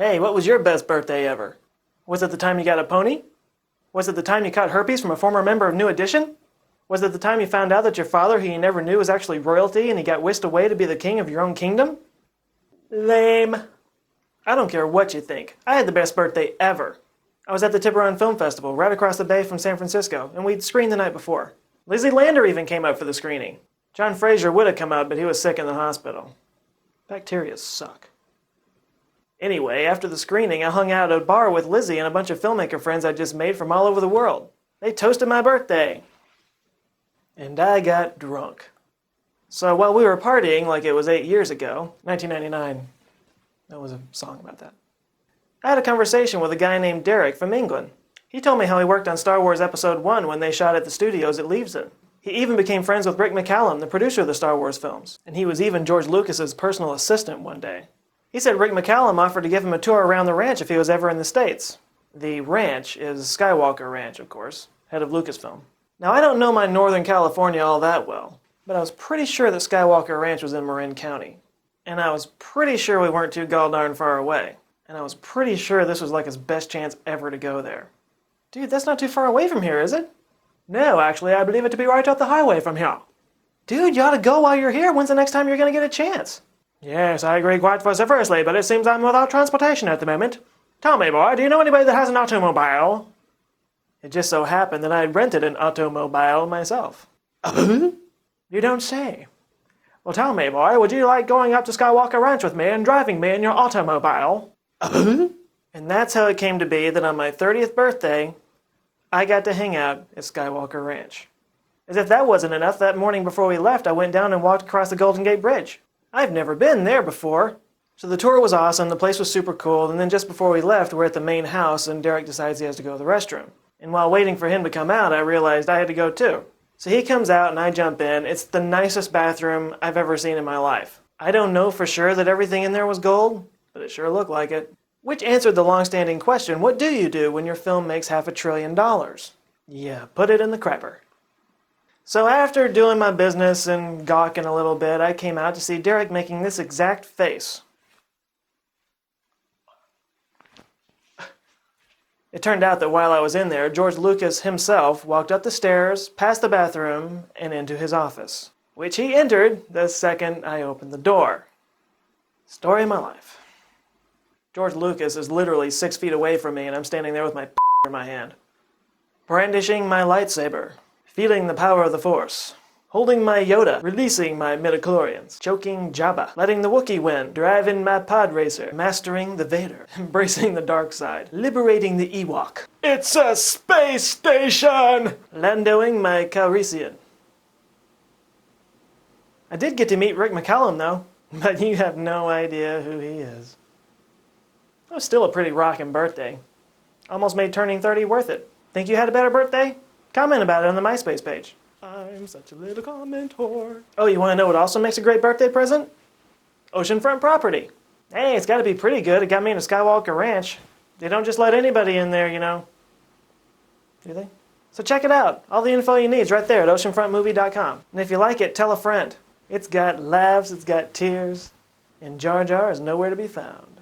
Hey, what was your best birthday ever? Was it the time you got a pony? Was it the time you caught herpes from a former member of New Edition? Was it the time you found out that your father, who you never knew, was actually royalty and he got whisked away to be the king of your own kingdom? Lame. I don't care what you think. I had the best birthday ever. I was at the Tiburon Film Festival, right across the bay from San Francisco, and we'd screened the night before. Lizzie Lander even came up for the screening. John Fraser would have come out, but he was sick in the hospital. Bacteria suck. Anyway, after the screening, I hung out at a bar with Lizzie and a bunch of filmmaker friends I'd just made from all over the world. They toasted my birthday. And I got drunk. So while we were partying like it was 8 years ago, 1999, that was a song about that, I had a conversation with a guy named Derek from England. He told me how he worked on Star Wars Episode 1 when they shot at the studios at Leavesden. He even became friends with Rick McCallum, the producer of the Star Wars films, and he was even George Lucas's personal assistant one day. He said Rick McCallum offered to give him a tour around the ranch if he was ever in the States. The ranch is Skywalker Ranch, of course, head of Lucasfilm. Now, I don't know my Northern California all that well, but I was pretty sure that Skywalker Ranch was in Marin County. And I was pretty sure we weren't too gall-darn far away. And I was pretty sure this was like his best chance ever to go there. Dude, that's not too far away from here, is it? No, actually, I believe it to be right up the highway from here. Dude, you ought to go while you're here. When's the next time you're going to get a chance? Yes, I agree quite vociferously, but it seems I'm without transportation at the moment. Tell me, boy, do you know anybody that has an automobile? It just so happened that I had rented an automobile myself. You don't say. Well, tell me, boy, would you like going up to Skywalker Ranch with me and driving me in your automobile? And that's how it came to be that on my 30th birthday, I got to hang out at Skywalker Ranch. As if that wasn't enough, that morning before we left, I went down and walked across the Golden Gate Bridge. I've never been there before. So the tour was awesome, the place was super cool, and then just before we left, we're at the main house, and Derek decides he has to go to the restroom. And while waiting for him to come out, I realized I had to go too. So he comes out and I jump in. It's the nicest bathroom I've ever seen in my life. I don't know for sure that everything in there was gold, but it sure looked like it. Which answered the long-standing question, what do you do when your film makes $500 billion? Yeah, put it in the crapper. So after doing my business and gawking a little bit, I came out to see Derek making this exact face. It turned out that while I was in there, George Lucas himself walked up the stairs, past the bathroom, and into his office, which he entered the second I opened the door. Story of my life. George Lucas is literally 6 feet away from me, and I'm standing there with my in my hand, brandishing my lightsaber, feeling the power of the Force, holding my Yoda, releasing my midichlorians, choking Jabba, letting the Wookiee win, driving my pod racer, mastering the Vader, embracing the dark side, liberating the Ewok. It's a space station! Landoing my Calrissian. I did get to meet Rick McCallum, though, but you have no idea who he is. It was still a pretty rockin' birthday. Almost made turning 30 worth it. Think you had a better birthday? Comment about it on the MySpace page. I'm such a little commentor. Oh, you want to know what also makes a great birthday present? Oceanfront property. Hey, it's got to be pretty good. It got me into Skywalker Ranch. They don't just let anybody in there, you know. Do they? So check it out. All the info you need is right there at oceanfrontmovie.com. And if you like it, tell a friend. It's got laughs, it's got tears, and Jar Jar is nowhere to be found.